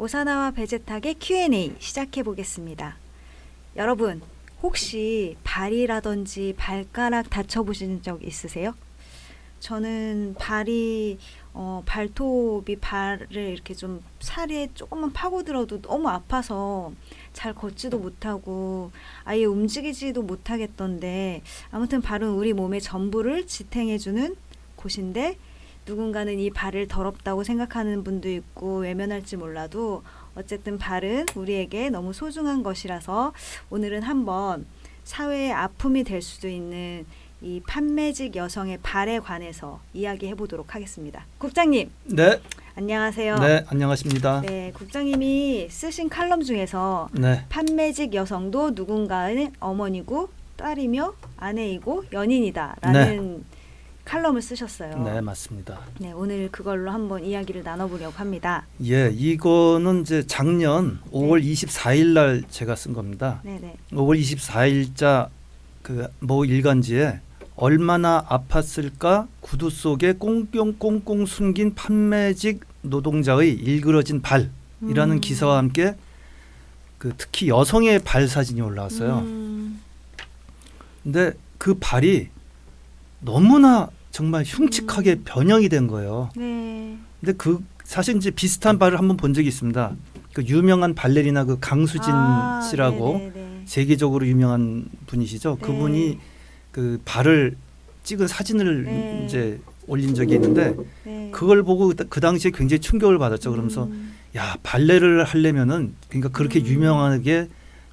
오사나와 베제탁의 Q&A 시작해 보겠습니다. 여러분, 혹시 발이라든지 발가락 다쳐보신 적 있으세요? 저는 발이 발톱이 발을 이렇게 좀 살에 조금만 파고들어도 너무 아파서 잘 걷지도 못하고 아예 움직이지도 못하겠던데, 아무튼 발은 우리 몸의 전부를 지탱해주는 곳인데, 누군가는 이 발을 더럽다고 생각하는 분도 있고 외면할지 몰라도 어쨌든 발은 우리에게 너무 소중한 것이라서 오늘은 한번 사회의 아픔이 될 수도 있는 이 판매직 여성의 발에 관해서 이야기해 보도록 하겠습니다. 국장님. 네. 안녕하세요. 네, 안녕하십니다. 네, 국장님이 쓰신 칼럼 중에서 네. 판매직 여성도 누군가의 어머니고 딸이며 아내이고 연인이다라는 칼럼을 쓰셨어요. 네, 맞습니다. 네, 오늘 그걸로 한번 이야기를 나눠보려고 합니다. 예, 이거는 이제 작년 5월 24일 날 제가 쓴 겁니다. 네네. 5월 24일자 그 모 일간지에 얼마나 아팠을까 구두 속에 꽁꽁꽁꽁 숨긴 판매직 노동자의 일그러진 발이라는 기사와 함께 그 특히 여성의 발 사진이 올라왔어요. 근데 그 발이 너무나 정말 흉측하게 변형이 된 거예요. 네. 근데 그 사실 이제 비슷한 발을 한번 본 적이 있습니다. 그 유명한 발레리나 그 강수진 씨라고 네네네. 세계적으로 유명한 분이시죠. 네. 그분이 그 발을 찍은 사진을 네. 이제 올린 적이 있는데 네. 그걸 보고 그 당시에 굉장히 충격을 받았죠. 그러면서 야, 발레를 하려면은 그러니까 그렇게 유명하게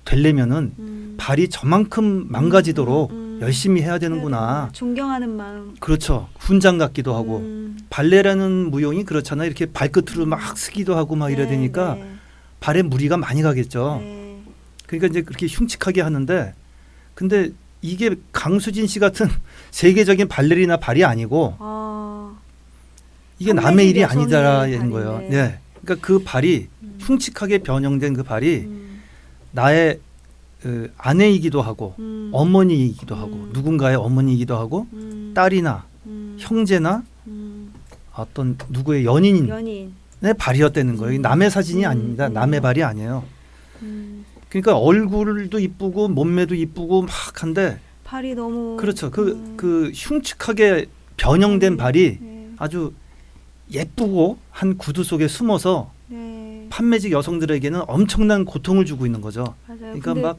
되려면은 발이 저만큼 망가지도록 열심히 해야 되는구나. 존경하는 마음. 그렇죠. 훈장 같기도 하고 발레라는 무용이 그렇잖아요. 이렇게 발끝으로 막 쓰기도 하고 막 이래야 되니까 네. 발에 무리가 많이 가겠죠. 네. 그러니까 이제 그렇게 흉측하게 하는데, 근데 이게 강수진 씨 같은 세계적인 발레리나 발이 아니고 이게 남의 일이 아니다라는 거예요. 네. 그러니까 그 발이 흉측하게 변형된 그 발이 나의 그 아내이기도 하고 어머니이기도 하고 누군가의 어머니이기도 하고 딸이나 형제나 어떤 누구의 연인의 발이었다는 거예요. 남의 사진이 아닙니다. 남의 발이 아니에요. 그러니까 얼굴도 이쁘고 몸매도 이쁘고 막 한데 발이 너무 그렇죠. 그 흉측하게 변형된 발이 아주 예쁘고 한 구두 속에 숨어서 판매직 여성들에게는 엄청난 고통을 주고 있는 거죠. 맞아요. 그러니까 막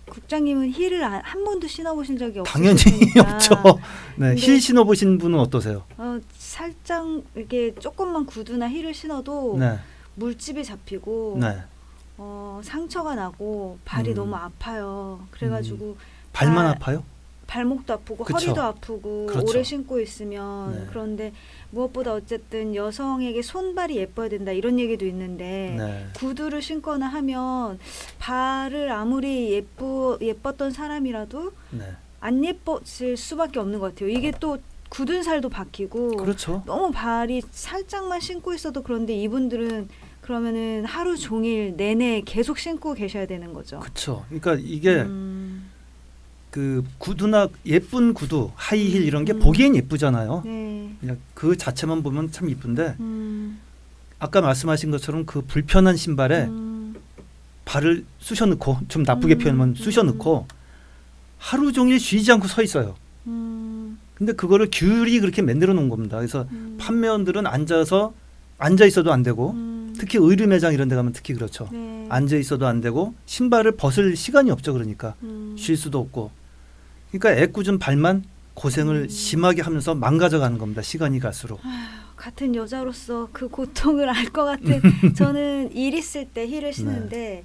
국장님은 힐을 한 번도 신어보신 적이 당연히 없으시니까. 없죠. 네, 힐 신어보신 분은 어떠세요? 살짝 이렇게 조금만 구두나 힐을 신어도 네, 물집이 잡히고 네. 상처가 나고 발이 너무 아파요. 그래가지고 발만 아파요? 발목도 아프고 그쵸. 허리도 아프고 그렇죠. 오래 신고 있으면. 네. 그런데 무엇보다 어쨌든 여성에게 손발이 예뻐야 된다 이런 얘기도 있는데 네. 구두를 신거나 하면 발을 아무리 예뻤던 사람이라도 네. 안 예뻐질 수밖에 없는 것 같아요. 이게 또 굳은 살도 박히고 그렇죠. 너무 발이 살짝만 신고 있어도 그런데 이분들은 그러면은 하루 종일 내내 계속 신고 계셔야 되는 거죠. 그렇죠. 그러니까 이게 그 구두나 예쁜 구두, 하이힐 이런 게 보기엔 예쁘잖아요. 네. 그냥 그 자체만 보면 참 이쁜데 아까 말씀하신 것처럼 그 불편한 신발에 발을 쑤셔 넣고 좀 나쁘게 표현하면 쑤셔 넣고 하루 종일 쉬지 않고 서 있어요. 근데 그거를 귤이 그렇게 만들어 놓은 겁니다. 그래서 판매원들은 앉아 있어도 안 되고 특히 의류 매장 이런 데 가면 특히 그렇죠. 네. 앉아 있어도 안 되고 신발을 벗을 시간이 없죠. 그러니까 쉴 수도 없고. 그러니까 애꿎은 발만 고생을 심하게 하면서 망가져가는 겁니다. 시간이 갈수록. 같은 여자로서 그 고통을 알 것 같은. 저는 일 있을 때 힐을 신는데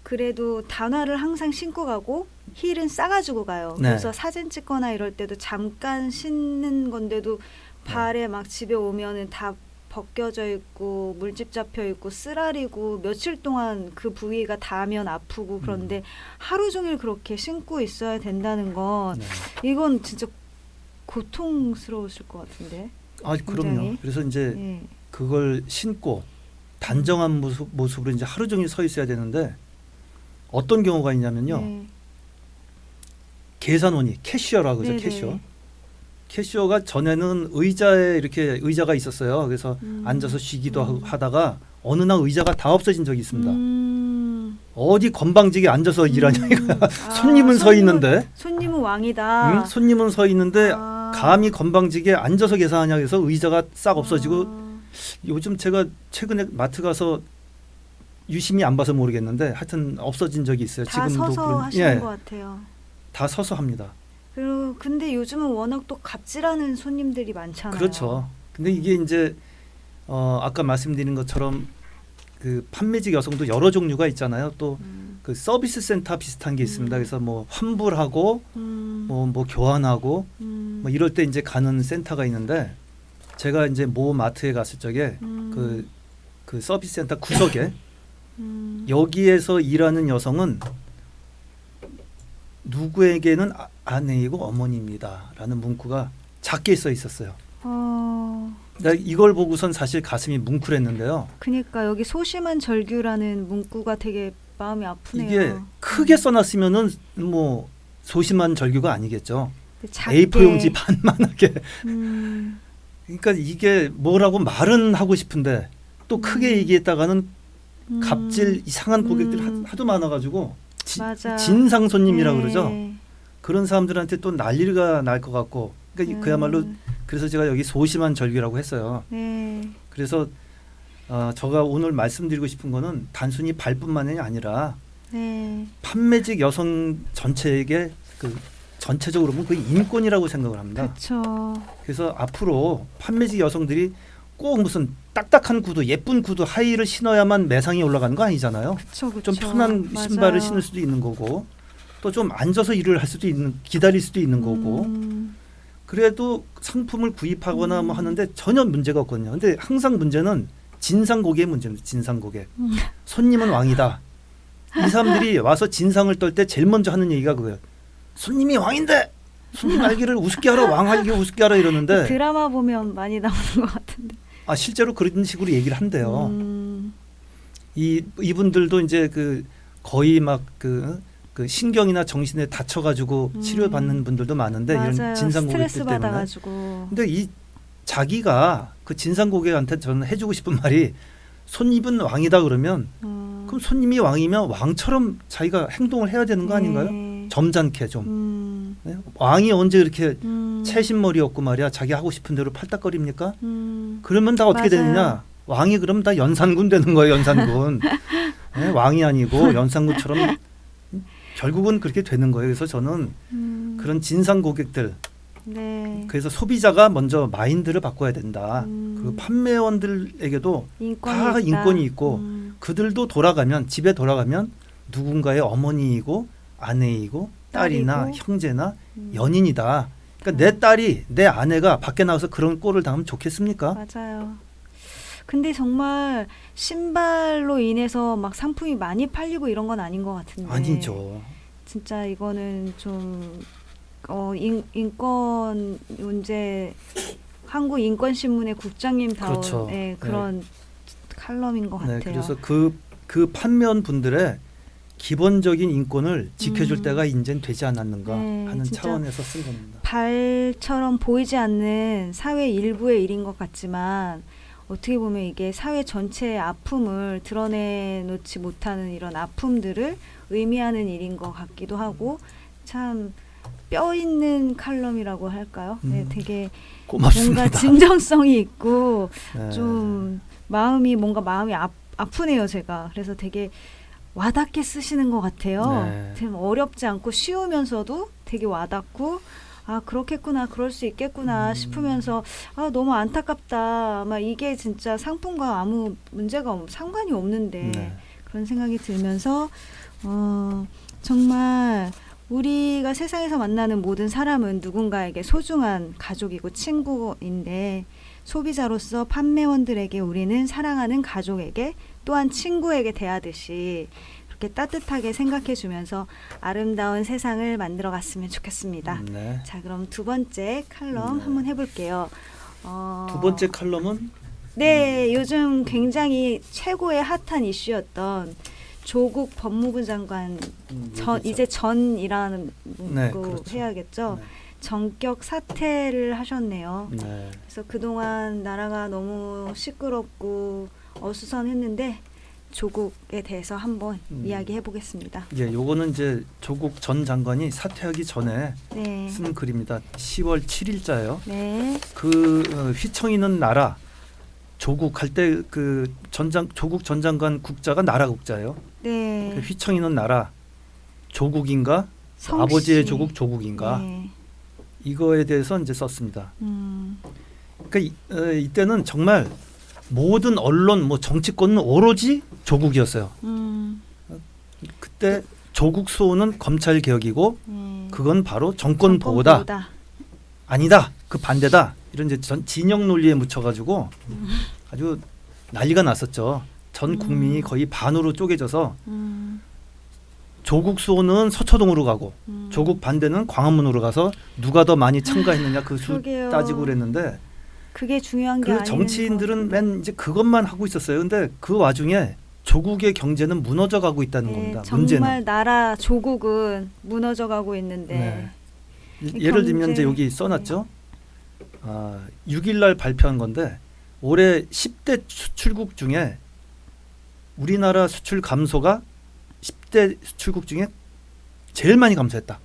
그래도 단화를 항상 신고 가고 힐은 싸가지고 가요. 네. 그래서 사진 찍거나 이럴 때도 잠깐 신는 건데도 발에 막 집에 오면은 다 벗겨져 있고 물집 잡혀 있고 쓰라리고 며칠 동안 그 부위가 닿으면 아프고. 그런데 하루 종일 그렇게 신고 있어야 된다는 건 이건 진짜 고통스러우실 것 같은데. 아, 그럼요. 굉장히. 그래서 이제 그걸 신고 단정한 모습으로 이제 하루 종일 서 있어야 되는데 어떤 경우가 있냐면요. 계산원이 캐시어라고 하죠. 캐시어. 캐시어가 전에는 의자에 이렇게 의자가 있었어요. 그래서 앉아서 쉬기도 하다가 어느 날 의자가 다 없어진 적이 있습니다. 어디 건방지게 앉아서 일하냐 이거야. 손님은 서 있는데. 손님은 왕이다. 응? 손님은 서 있는데 아. 감히 건방지게 앉아서 계산하냐 해서 의자가 싹 없어지고 요즘 제가 최근에 마트 가서 유심히 안 봐서 모르겠는데 하여튼 없어진 적이 있어요. 다 지금도 서서 하시는 것 같아요. 다 서서 합니다. 그리고 근데 요즘은 워낙 또 갑질하는 손님들이 많잖아요. 그렇죠. 근데 이게 이제 아까 말씀드린 것처럼 그 판매직 여성도 여러 종류가 있잖아요. 또 그 서비스 센터 비슷한 게 있습니다. 그래서 뭐 환불하고 뭐 교환하고 뭐 이럴 때 이제 가는 센터가 있는데 제가 이제 모 마트에 갔을 적에 그 서비스 센터 구석에 여기에서 일하는 여성은 누구에게는 아내이고 어머니입니다라는 문구가 작게 써 있었어요. 나 이걸 보고선 사실 가슴이 뭉클했는데요. 그러니까 여기 소심한 절규라는 문구가 되게 마음이 아프네요. 이게 크게 써놨으면은 뭐 소심한 절규가 아니겠죠. 작게. A4 용지 반만하게. 음, 그러니까 이게 뭐라고 말은 하고 싶은데 또 크게 얘기했다가는 갑질 이상한 고객들이 하도 많아가지고 맞아. 진상 손님이라고 네. 그러죠. 그런 사람들한테 또 난리가 날 것 같고. 그러니까 그야말로 그래서 제가 여기 소심한 절규라고 했어요. 네. 그래서 제가 오늘 말씀드리고 싶은 거는 단순히 발뿐만이 아니라 네. 판매직 여성 전체에게 그 전체적으로 보면 그 인권이라고 생각을 합니다. 그렇죠. 그래서 앞으로 판매직 여성들이 꼭 무슨 딱딱한 구두, 예쁜 구두, 하이힐을 신어야만 매상이 올라가는 거 아니잖아요. 그렇죠. 좀 편한 신발을 신을 수도 있는 거고 또 좀 앉아서 일을 할 수도 있는, 기다릴 수도 있는 거고 그래도 상품을 구입하거나 뭐 하는데 전혀 문제가 없거든요. 근데 항상 문제는 진상 고객의 문제입니다. 진상 고객. 손님은 왕이다. 이 사람들이 와서 진상을 떨 때 제일 먼저 하는 얘기가 그거예요. 손님이 왕인데 손님 알기를 우습게 하라, 왕 알기를 우습게 하라 이러는데 드라마 보면 많이 나오는 것 같은데. 실제로 그런 식으로 얘기를 한대요. 이분들도 이제 그 거의 막 그 신경이나 정신에 다쳐가지고 치료받는 분들도 많은데 맞아요. 이런 진상 고객들 스트레스 때문에. 받아가지고. 근데 이 자기가 그 진상 고객한테 저는 해주고 싶은 말이 손님은 왕이다 그러면 그럼 손님이 왕이면 왕처럼 자기가 행동을 해야 되는 거 아닌가요? 네. 점잖게 좀. 네? 왕이 언제 이렇게 채신머리였고 말이야 자기 하고 싶은 대로 팔딱거립니까? 그러면 다 어떻게 맞아요. 되느냐? 왕이 그럼 다 연산군 되는 거예요. 연산군. 네? 왕이 아니고 연산군처럼 결국은 그렇게 되는 거예요. 그래서 저는 그런 진상 고객들 네. 그래서 소비자가 먼저 마인드를 바꿔야 된다. 그 판매원들에게도 다 인권이 있고 그들도 돌아가면 집에 돌아가면 누군가의 어머니이고 아내이고 딸이나 딸이고, 형제나 연인이다. 그러니까 내 딸이 내 아내가 밖에 나가서 그런 꼴을 당하면 좋겠습니까? 맞아요. 근데 정말 신발로 인해서 막 상품이 많이 팔리고 이런 건 아닌 것 같은데. 아니죠. 진짜 이거는 좀 인권 문제 한국인권신문의 국장님다운 그렇죠. 그런 칼럼인 것 같아요. 네, 그래서 그 판매원 분들의 기본적인 인권을 지켜줄 때가 이제는 되지 않았는가 네, 하는 진짜 차원에서 쓴 겁니다. 발처럼 보이지 않는 사회 일부의 일인 것 같지만 어떻게 보면 이게 사회 전체의 아픔을 드러내놓지 못하는 이런 아픔들을 의미하는 일인 것 같기도 하고 참 뼈 있는 칼럼이라고 할까요? 네, 되게 고맙습니다. 뭔가 진정성이 있고 네. 좀 마음이 아프네요, 제가. 그래서 되게 와닿게 쓰시는 것 같아요. 네. 좀 어렵지 않고 쉬우면서도 되게 와닿고 그렇겠구나, 그럴 수 있겠구나 싶으면서 너무 안타깝다. 아마 이게 진짜 상품과 아무 문제가 상관이 없는데 네. 그런 생각이 들면서 정말 우리가 세상에서 만나는 모든 사람은 누군가에게 소중한 가족이고 친구인데 소비자로서 판매원들에게 우리는 사랑하는 가족에게 또한 친구에게 대하듯이 그렇게 따뜻하게 생각해 주면서 아름다운 세상을 만들어 갔으면 좋겠습니다. 네. 자, 그럼 두 번째 칼럼 한번 해볼게요. 두 번째 칼럼은 네, 요즘 굉장히 최고의 핫한 이슈였던 조국 법무부 장관 이제 전이라는 네, 거 그렇죠. 해야겠죠. 네. 전격 사퇴를 하셨네요. 네. 그래서 그동안 나라가 너무 시끄럽고 어수선했는데 조국에 대해서 한번 음. 이야기해 보겠습니다. 예, 요거는 이제 조국 전 장관이 사퇴하기 전에 네. 쓴 글입니다. 10월 7일자예요. 네. 휘청 있는 나라 조국 할 때 그 조국 전 장관 국자가 나라 국자예요. 네. 그 휘청 있는 나라 조국인가 성씨. 아버지의 조국 조국인가 네. 이거에 대해서 이제 썼습니다. 음. 그러니까 이때는 정말 모든 언론 뭐 정치권은 오로지 조국이었어요. 그때 조국 수호는 검찰 개혁이고 그건 바로 정권 보호다. 아니다. 그 반대다. 이런 이제 진영 논리에 묻혀가지고 아주 난리가 났었죠. 전 국민이 거의 반으로 쪼개져서 조국 수호는 서초동으로 가고 조국 반대는 광화문으로 가서 누가 더 많이 참가했느냐 그 수 그러게요. 따지고 그랬는데 그게 중요한 게 그 아니는 정치인들은 것 같은데. 맨 이제 그것만 하고 있었어요. 근데 그 와중에 조국의 경제는 무너져 가고 있다는 네, 겁니다. 정말 문제는. 나라 조국은 무너져 가고 있는데 네. 이 예를 들면 이제 경제- 여기 써놨죠. 6일 날 발표한 건데 올해 10대 수출국 중에 우리나라 수출 감소가 10대 수출국 중에 제일 많이 감소했다.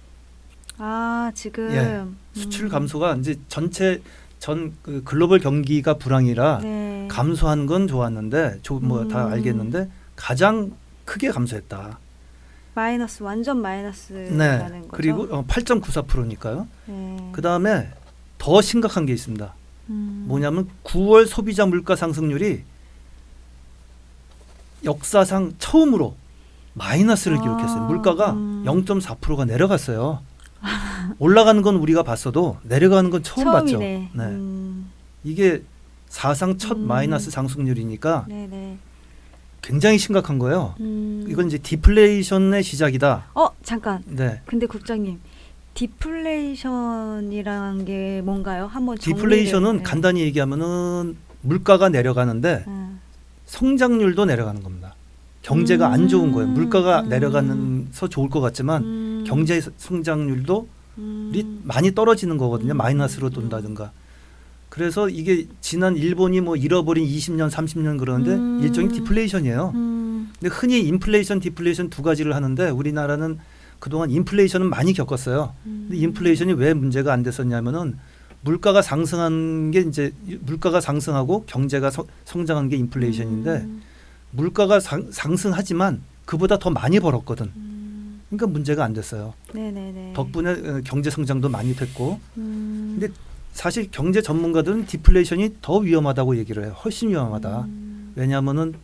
지금 예. 수출 감소가 이제 전체 그 글로벌 경기가 불황이라 네. 감소한 건 좋았는데 뭐 다 알겠는데 가장 크게 감소했다. 마이너스 완전 네. 마이너스라는 거죠. 그리고 8.94%니까요. 네. 그 다음에 더 심각한 게 있습니다. 뭐냐면 9월 소비자 물가 상승률이 역사상 처음으로 마이너스를 기록했어요. 물가가 0.4%가 내려갔어요. 올라가는 건 우리가 봤어도 내려가는 건 처음 처음이네. 봤죠. 네. 이게 사상 첫 마이너스 상승률이니까 네네. 굉장히 심각한 거예요. 이건 이건 이제 디플레이션의 시작이다. 잠깐. 네. 근데 국장님, 디플레이션이라는 게 뭔가요? 한번 디플레이션은 네. 간단히 얘기하면은 물가가 내려가는데 성장률도 내려가는 겁니다. 경제가 안 좋은 거예요. 물가가 내려가면서 좋을 것 같지만 경제 성장률도 많이 떨어지는 거거든요. 마이너스로 돈다든가. 그래서 이게 지난 일본이 뭐 잃어버린 20년, 30년 그러는데 일종의 디플레이션이에요. 근데 흔히 인플레이션, 디플레이션 두 가지를 하는데 우리나라는 그동안 인플레이션은 많이 겪었어요. 근데 인플레이션이 왜 문제가 안 됐었냐면은 물가가 상승한 게 이제 물가가 상승하고 경제가 성장한 게 인플레이션인데 물가가 상승하지만 그보다 더 많이 벌었거든. 그러니까 문제가 안 됐어요. 네네네. 덕분에 경제 성장도 많이 됐고. 근데 사실 경제 전문가들은 디플레이션이 더 위험하다고 얘기를 해요. 훨씬 위험하다. 왜냐하면은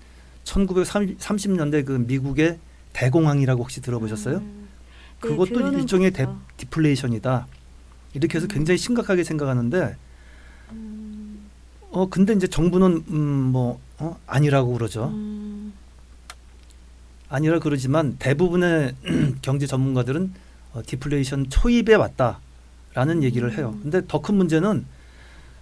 1930년대 그 미국의 대공황이라고 혹시 들어보셨어요? 그것도 들어는 일종의 봤죠. 디플레이션이다. 이렇게 해서 굉장히 심각하게 생각하는데 근데 이제 정부는 아니라고 그러죠. 아니라 그러지만 대부분의 경제 전문가들은 디플레이션 초입에 왔다라는 얘기를 해요. 근데 더 큰 문제는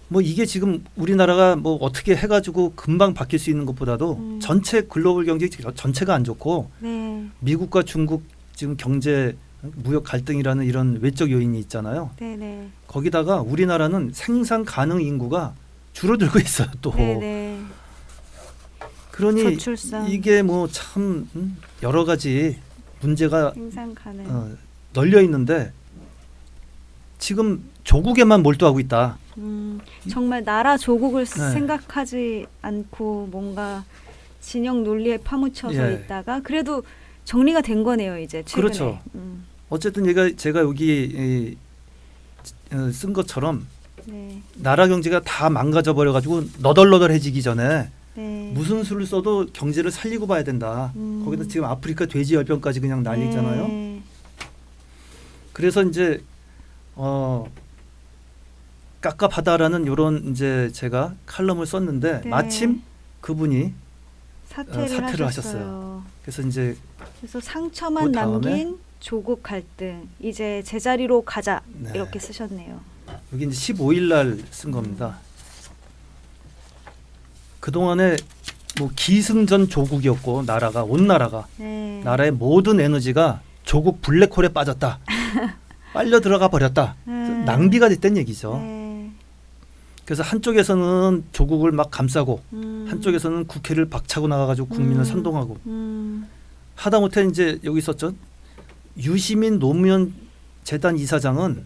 뭐 이게 지금 우리나라가 뭐 어떻게 해가지고 금방 바뀔 수 있는 것보다도 전체 글로벌 경제 전체가 안 좋고 네. 미국과 중국 지금 경제 무역 갈등이라는 이런 외적 요인이 있잖아요. 네네. 거기다가 우리나라는 생산 가능 인구가 줄어들고 있어요. 또 네네. 그러니 저출산. 이게 뭐 참 여러 가지 문제가 생산 가능. 널려 있는데 지금 조국에만 몰두하고 있다. 정말 나라 조국을 네. 생각하지 않고 뭔가 진영 논리에 파묻혀서 예. 있다가 그래도 정리가 된 거네요 이제 최근에. 그렇죠. 어쨌든 제가 여기 쓴 것처럼 네. 나라 경제가 다 망가져 버려 가지고 너덜너덜해지기 전에 네. 무슨 수를 써도 경제를 살리고 봐야 된다. 거기다 지금 아프리카 돼지 열병까지 그냥 난리잖아요. 네. 그래서 이제 깝깝하다라는 이런 이제 제가 칼럼을 썼는데 네. 마침 그분이 사퇴를 하셨어요. 그래서 이제 그래서 상처만 그 다음에 남긴 조국 갈등 이제 제자리로 가자 네. 이렇게 쓰셨네요. 여기 이제 15일 날 쓴 겁니다. 그동안에 뭐 기승전 조국이었고 나라가 온 나라가 네. 나라의 모든 에너지가 조국 블랙홀에 빠졌다. 빨려 들어가 버렸다. 낭비가 됐다는 얘기죠. 네. 그래서 한쪽에서는 조국을 막 감싸고 음. 한쪽에서는 국회를 박차고 나가가지고 국민을 선동하고 하다못해 이제 여기 있었죠. 유시민 노무현 재단 이사장은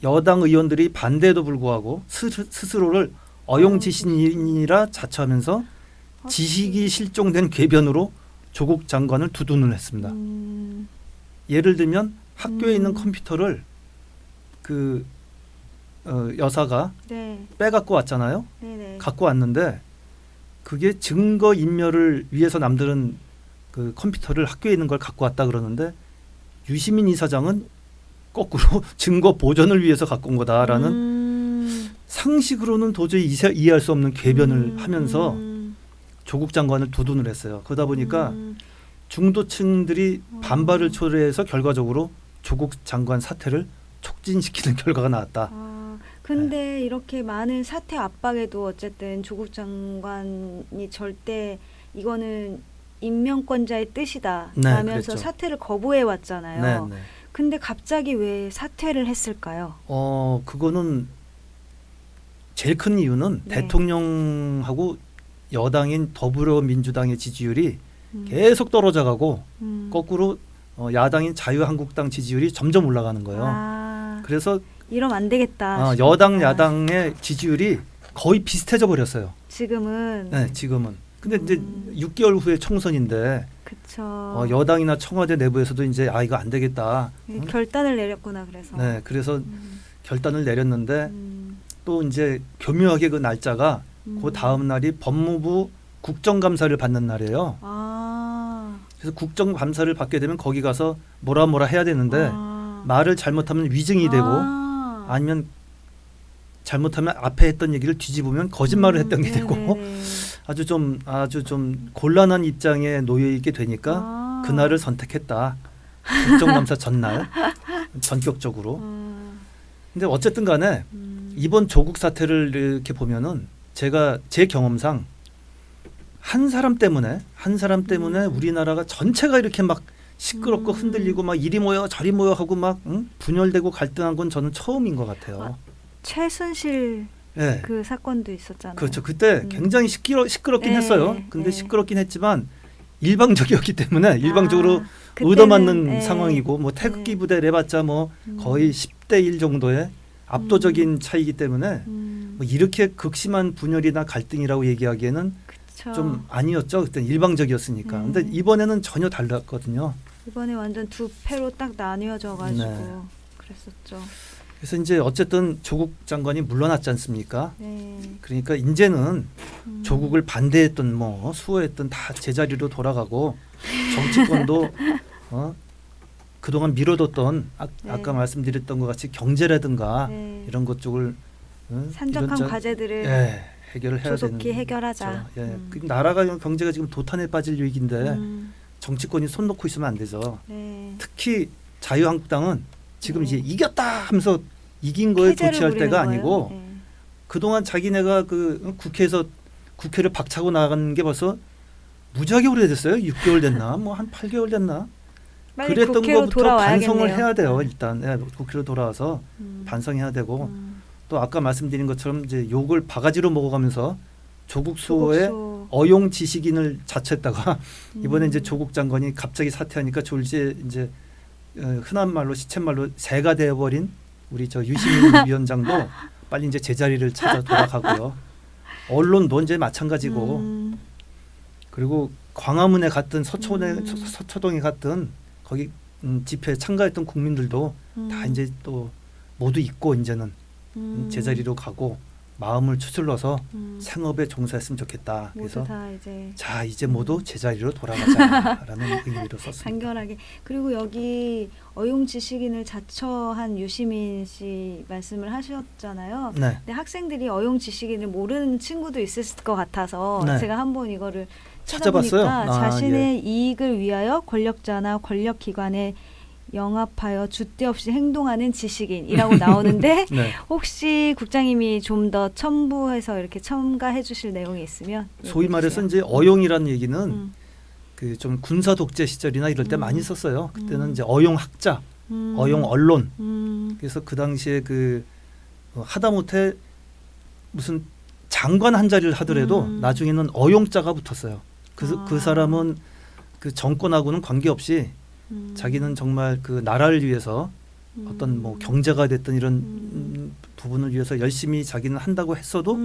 여당 의원들이 반대에도 불구하고 스스로를 어용지신이라 자처하면서 지식이 실종된 궤변으로 조국 장관을 두둔을 했습니다. 예를 들면 학교에 있는 컴퓨터를 그 여사가 네. 빼갖고 왔잖아요. 네네. 갖고 왔는데 그게 증거 인멸을 위해서 남들은 그 컴퓨터를 학교에 있는 걸 갖고 왔다 그러는데 유시민 이사장은 거꾸로 증거 보존을 위해서 갖고 온 거다라는 상식으로는 도저히 이해할 수 없는 궤변을 하면서 조국 장관을 두둔을 했어요. 그러다 보니까 중도층들이 반발을 초래해서 결과적으로 조국 장관 사퇴를 촉진시키는 결과가 나왔다. 근데 이렇게 많은 사퇴 압박에도 어쨌든 조국 장관이 절대 이거는 임명권자의 뜻이다 네, 라면서 그랬죠. 사퇴를 거부해 왔잖아요. 네, 네. 근데 갑자기 왜 사퇴를 했을까요? 그거는 제일 큰 이유는 네. 대통령하고 여당인 더불어민주당의 지지율이 음. 계속 떨어져가고 음. 거꾸로 야당인 자유한국당 지지율이 점점 올라가는 거예요. 그래서 이러면 안 되겠다. 여당 싶구나. 야당의 지지율이 거의 비슷해져 버렸어요. 지금은 네, 지금은. 근데 이제 6개월 후에 총선인데 그쵸. 여당이나 청와대 내부에서도 이제 이거 안 되겠다. 응? 결단을 내렸구나 그래서. 네, 그래서 음. 결단을 내렸는데 음. 또 이제 교묘하게 그 날짜가 음. 그 다음 날이 법무부 국정감사를 받는 날이에요. 아. 그래서 국정감사를 받게 되면 거기 가서 뭐라 해야 되는데 아. 말을 잘못하면 위증이 되고 아니면 잘못하면 앞에 했던 얘기를 뒤집으면 거짓말을 했던 게 되고 네네네. 아주 좀 곤란한 입장에 놓여 있게 되니까 그날을 선택했다. 국정감사 전날 전격적으로. 근데 어쨌든 간에 이번 조국 사태를 이렇게 보면은 제가 제 경험상 한 사람 때문에 우리나라가 전체가 이렇게 막 시끄럽고 흔들리고 막 이리 모여 저리 모여 하고 막 분열되고 갈등한 건 저는 처음인 것 같아요. 최순실 네. 그 사건도 있었잖아요. 그렇죠. 그때 굉장히 시끄럽긴 네, 했어요. 근데 네. 시끄럽긴 했지만 일방적이었기 때문에 일방적으로 그때는, 얻어맞는 네. 상황이고 뭐 태극기 부대 내봤자 뭐 거의 10대 1 정도의 압도적인 차이기 때문에 뭐 이렇게 극심한 분열이나 갈등이라고 얘기하기에는 그쵸. 좀 아니었죠. 그때 일방적이었으니까. 근데 이번에는 전혀 달랐거든요. 이번에 완전 두 패로 딱 나뉘어져 가지고 네. 그랬었죠. 그래서 이제 어쨌든 조국 장관이 물러났지 않습니까? 네. 그러니까 이제는 조국을 반대했던 뭐 수호했던 다 제자리로 돌아가고 정치권도 그동안 미뤄뒀던 네. 아까 말씀드렸던 것 같이 경제라든가 네. 이런 것 쪽을 산적한 이런 과제들을 해결을 해야 조속히 되는 해결하자. 거죠. 예. 그 나라가 경제가 지금 도탄에 빠질 위기인데 정치권이 손 놓고 있으면 안 되죠. 네. 특히 자유한국당은 지금 네. 이제 이겼다 하면서 이긴 거에 쾌재를 도취할 부리는 때가 거예요? 아니고 네. 그동안 자기네가 그 국회에서 국회를 박차고 나간 게 벌써 무지하게 오래됐어요. 6개월 됐나? 뭐 한 8개월 됐나? 빨리 그랬던 국회로 것부터 돌아와야겠네요. 반성을 해야 돼요. 일단 국회로 돌아와서 반성해야 되고 또 아까 말씀드린 것처럼 이제 욕을 바가지로 먹어가면서 조국 수호의 조국수. 어용 지식인을 자처했다가 이번에 이제 조국 장관이 갑자기 사퇴하니까 졸지에 이제 흔한 말로 시쳇말로 새가 되어버린 우리 저 유시민 위원장도 빨리 이제 제자리를 찾아 돌아가고요. 언론도 이제 마찬가지고 그리고 광화문에 갔든 서초동에 갔든 거기 집회에 참가했던 국민들도 다 이제 또 모두 잊고 이제는 제자리로 가고 마음을 추슬러서 생업에 종사했으면 좋겠다. 모두 그래서 다 이제 자 이제 모두 제자리로 돌아가자라는 의미로 썼습니다. 간결하게. 그리고 여기 어용 지식인을 자처한 유시민 씨 말씀을 하셨잖아요. 네. 근데 학생들이 어용 지식인을 모르는 친구도 있을 것 같아서 네. 제가 한번 이거를 찾아봤어요. 찾아보니까 자신의 이익을 위하여 권력자나 권력기관에 영합하여 줏대 없이 행동하는 지식인이라고 나오는데 네. 혹시 국장님이 좀 더 첨부해서 이렇게 첨가해 주실 내용이 있으면 소위 얘기해 말해서 주세요. 이제 어용이라는 얘기는 음. 그 좀 군사 독재 시절이나 이럴 때 많이 썼어요. 그때는 이제 어용 학자, 어용 음. 언론. 음. 그래서 그 당시에 그 하다못해 무슨 장관 한 자리를 하더라도 나중에는 어용자가 붙었어요. 그 사람은 그 정권하고는 관계없이 자기는 정말 그 나라를 위해서 어떤 뭐 경제가 됐든 이런 부분을 위해서 열심히 자기는 한다고 했어도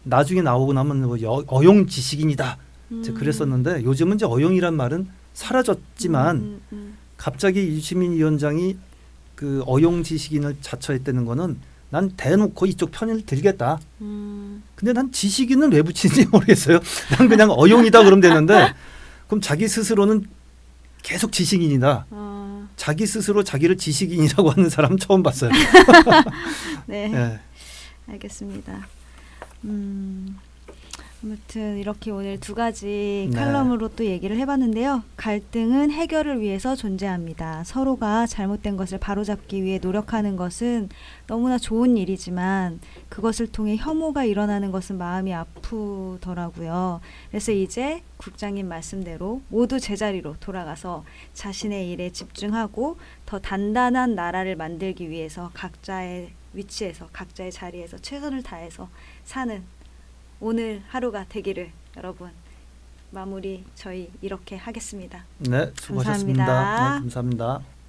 나중에 나오고 나면 뭐 어용 지식인이다. 이제 그랬었는데 요즘은 이제 어용이란 말은 사라졌지만 갑자기 유시민 위원장이 그 어용 지식인을 자처했다는 거는 난 대놓고 이쪽 편을 들겠다. 근데 난 지식인은 왜 붙이는지 모르겠어요. 난 그냥 어용이다 그러면 되는데 그럼 자기 스스로는 계속 지식인이다. 자기 스스로 자기를 지식인이라고 하는 사람 처음 봤어요. 네, 네. 알겠습니다. 아무튼 이렇게 오늘 두 가지 네. 칼럼으로 또 얘기를 해봤는데요. 갈등은 해결을 위해서 존재합니다. 서로가 잘못된 것을 바로잡기 위해 노력하는 것은 너무나 좋은 일이지만 그것을 통해 혐오가 일어나는 것은 마음이 아프더라고요. 그래서 이제 국장님 말씀대로 모두 제자리로 돌아가서 자신의 일에 집중하고 더 단단한 나라를 만들기 위해서 각자의 위치에서 각자의 자리에서 최선을 다해서 사는 오늘 하루가 되기를 여러분 마무리 저희 이렇게 하겠습니다. 네, 수고하셨습니다. 감사합니다. 네, 감사합니다.